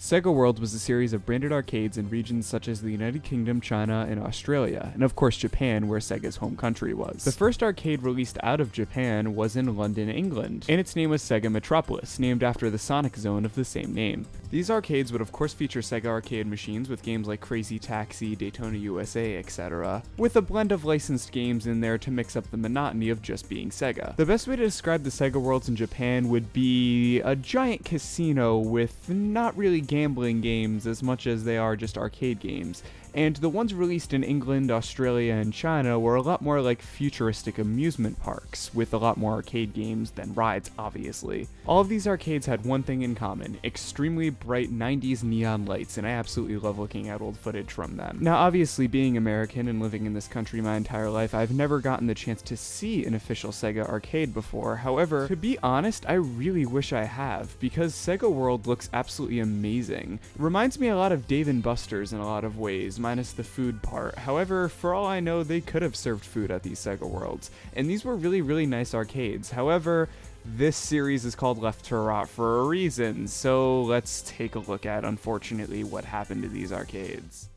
Sega World was a series of branded arcades in regions such as the United Kingdom, China, and Australia, and of course Japan, where Sega's home country was. The first arcade released out of Japan was in London, England, and its name was Sega Metropolis, named after the Sonic Zone of the same name. These arcades would of course feature Sega arcade machines with games like Crazy Taxi, Daytona USA, etc., with a blend of licensed games in there to mix up the monotony of just being Sega. The best way to describe the Sega Worlds in Japan would be a giant casino with not really gambling games as much as they are just arcade games. And the ones released in England, Australia, and China were a lot more like futuristic amusement parks, with a lot more arcade games than rides, obviously. All of these arcades had one thing in common: extremely bright 90s neon lights, and I absolutely love looking at old footage from them. Now, obviously, being American and living in this country my entire life, I've never gotten the chance to see an official Sega arcade before. However, to be honest, I really wish I have, because Sega World looks absolutely amazing. It reminds me a lot of Dave & Buster's in a lot of ways, minus the food part. However, for all I know, they could have served food at these Sega Worlds, and these were really nice arcades. However, this series is called Left to Rot for a reason, so let's take a look at, unfortunately, what happened to these arcades.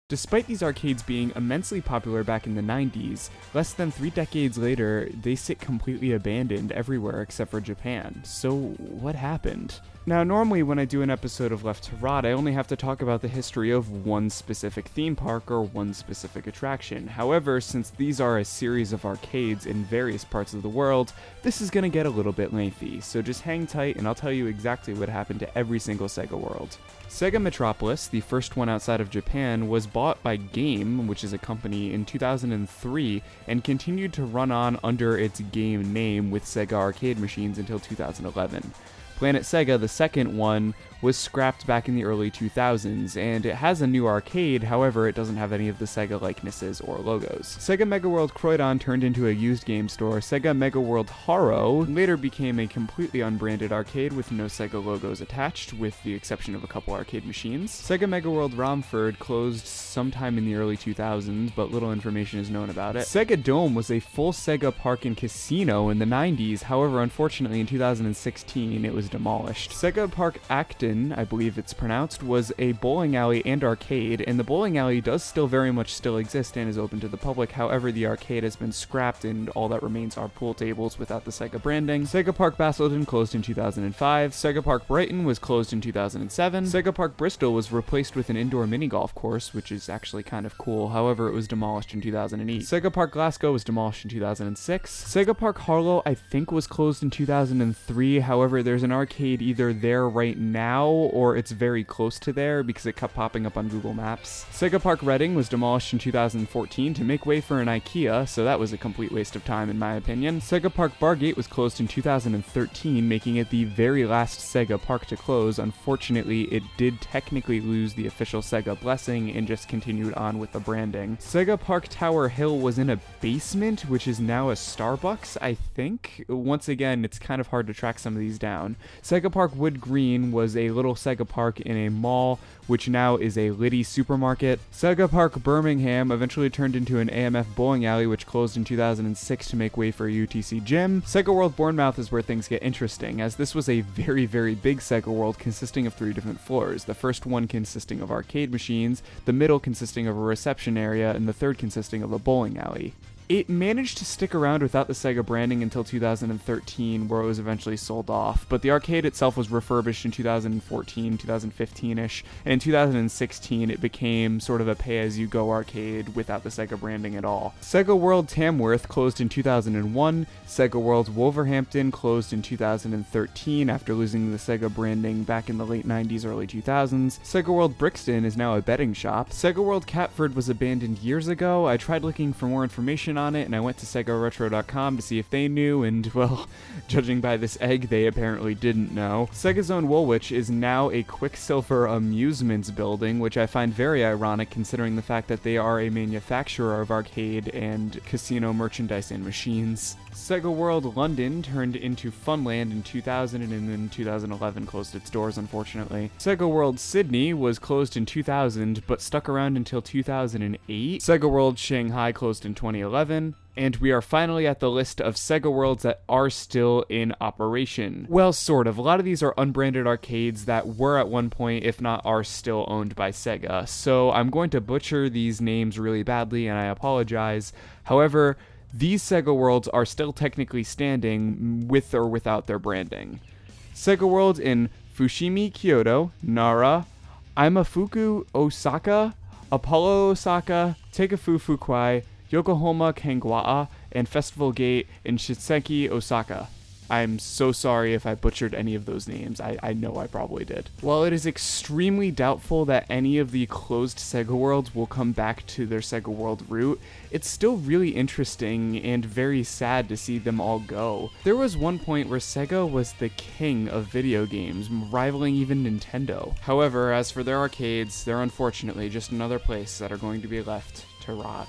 Despite these arcades being immensely popular back in the 90s, less than 3 decades later, they sit completely abandoned everywhere except for Japan. So what happened? Now, normally when I do an episode of Left to Rot, I only have to talk about the history of one specific theme park or one specific attraction. However, since these are a series of arcades in various parts of the world, this is going to get a little bit lengthy, so just hang tight and I'll tell you exactly what happened to every single Sega World. Sega Metropolis, the first one outside of Japan, was bought by Game, which is a company, in 2003, and continued to run on under its Game name with Sega arcade machines until 2011. Planet Sega, the second one, was scrapped back in the early 2000s, and it has a new arcade, however it doesn't have any of the Sega likenesses or logos. Sega Megaworld Croydon turned into a used game store. Sega Megaworld Harrow later became a completely unbranded arcade with no Sega logos attached, with the exception of a couple arcade machines. Sega Megaworld Romford closed sometime in the early 2000s, but little information is known about it. Sega Dome was a full Sega park and casino in the 90s, however unfortunately in 2016 it was demolished. Sega Park Acton, I believe it's pronounced, was a bowling alley and arcade, and the bowling alley does very much still exist and is open to the public. However, the arcade has been scrapped and all that remains are pool tables without the Sega branding. Sega Park Basildon closed in 2005. Sega Park Brighton was closed in 2007. Sega Park Bristol was replaced with an indoor mini golf course, which is actually kind of cool. However, it was demolished in 2008. Sega Park Glasgow was demolished in 2006. Sega Park Harrow, I think, was closed in 2003. However, there's an arcade either there right now or it's very close to there because it kept popping up on Google Maps. Sega Park Reading was demolished in 2014 to make way for an IKEA, so that was a complete waste of time in my opinion. Sega Park Bargate was closed in 2013, making it the very last Sega park to close. Unfortunately, it did technically lose the official Sega blessing and just continued on with the branding. Sega Park Tower Hill was in a basement, which is now a Starbucks, I think. Once again, it's kind of hard to track some of these down. Sega Park Wood Green was a little Sega park in a mall, which now is a Liddy supermarket. Sega Park Birmingham eventually turned into an AMF bowling alley, which closed in 2006 to make way for a UTC gym. Sega World Bournemouth is where things get interesting, as this was a very big Sega World consisting of 3 different floors. The first one consisting of arcade machines, the middle consisting of a reception area, and the third consisting of a bowling alley. It managed to stick around without the Sega branding until 2013, where it was eventually sold off, but the arcade itself was refurbished in 2014, 2015-ish, and in 2016 it became sort of a pay-as-you-go arcade without the Sega branding at all. Sega World Tamworth closed in 2001, Sega World Wolverhampton closed in 2013 after losing the Sega branding back in the late 90s, early 2000s. Sega World Brixton is now a betting shop. Sega World Catford was abandoned years ago. I tried looking for more information on it, and I went to SegaRetro.com to see if they knew, and, well, judging by this egg, they apparently didn't know. Sega Zone Woolwich is now a Quicksilver Amusements building, which I find very ironic considering the fact that they are a manufacturer of arcade and casino merchandise and machines. Sega World London turned into Funland in 2000 and in 2011 closed its doors, unfortunately. Sega World Sydney was closed in 2000 but stuck around until 2008. Sega World Shanghai closed in 2011. And we are finally at the list of Sega Worlds that are still in operation. Well, sort of. A lot of these are unbranded arcades that were at one point, if not are still owned by Sega. So I'm going to butcher these names really badly, and I apologize. However, these Sega Worlds are still technically standing with or without their branding. Sega World in Fushimi, Kyoto, Nara, Imafuku, Osaka, Apollo, Osaka, Tegafu, Fukuai, Yokohama, Kanagawa, and Festival Gate in Shinseki, Osaka. I'm so sorry if I butchered any of those names. I know I probably did. While it is extremely doubtful that any of the closed Sega Worlds will come back to their Sega World route, it's still really interesting and very sad to see them all go. There was one point where Sega was the king of video games, rivaling even Nintendo. However, as for their arcades, they're unfortunately just another place that are going to be left to rot.